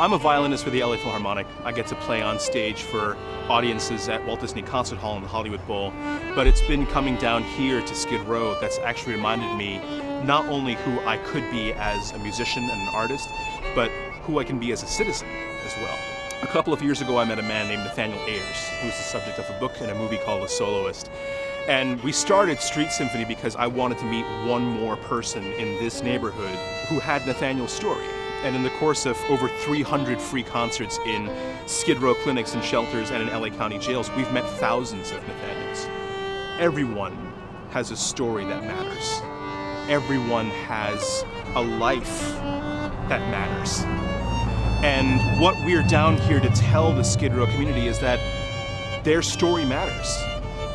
I'm a violinist with the LA Philharmonic. I get to play on stage for audiences at Walt Disney Concert Hall and the Hollywood Bowl. But it's been coming down here to Skid Row that's actually reminded me not only who I could be as a musician and an artist, but who I can be as a citizen as well. A couple of years ago, I met a man named Nathaniel Ayers, who was the subject of a book and a movie called The Soloist. And we started Street Symphony because I wanted to meet one more person in this neighborhood who had Nathaniel's story. And in the course of over 300 free concerts in Skid Row clinics and shelters and in LA County jails, we've met thousands of Nathaniels. Everyone has a story that matters. Everyone has a life that matters. And what we're down here to tell the Skid Row community is that their story matters,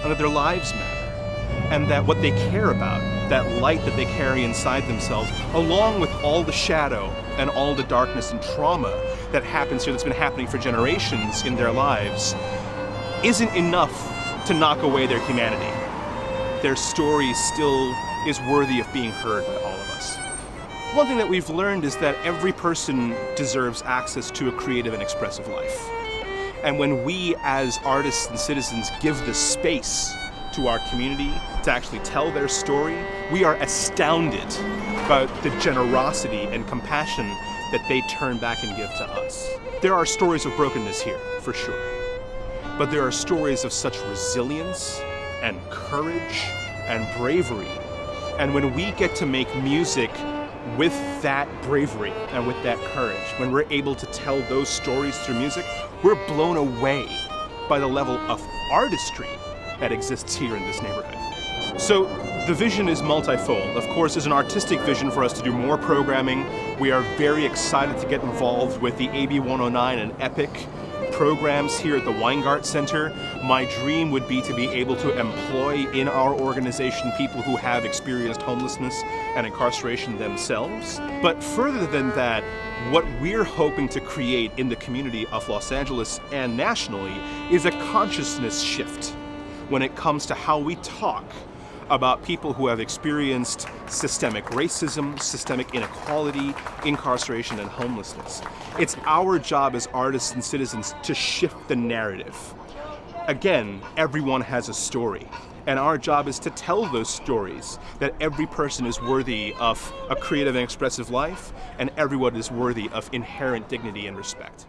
and that their lives matter, and that what they care about, that light that they carry inside themselves, along with all the shadow and all the darkness and trauma that happens here, that's been happening for generations in their lives, isn't enough to knock away their humanity. Their story still is worthy of being heard by all of us. One thing that we've learned is that every person deserves access to a creative and expressive life. And when we as artists and citizens give the space to our community to actually tell their story, we are astounded by the generosity and compassion that they turn back and give to us. There are stories of brokenness here, for sure. But there are stories of such resilience and courage and bravery. And when we get to make music with that bravery and with that courage, when we're able to tell those stories through music, we're blown away by the level of artistry that exists here in this neighborhood. So the vision is multifold. Of course, there's an artistic vision for us to do more programming. We are very excited to get involved with the AB 109 and EPIC programs here at the Weingart Center. My dream would be to be able to employ in our organization people who have experienced homelessness and incarceration themselves. But further than that, what we're hoping to create in the community of Los Angeles and nationally is a consciousness shift when it comes to how we talk about people who have experienced systemic racism, systemic inequality, incarceration, and homelessness. It's our job as artists and citizens to shift the narrative. Again, everyone has a story, and our job is to tell those stories, that every person is worthy of a creative and expressive life, and everyone is worthy of inherent dignity and respect.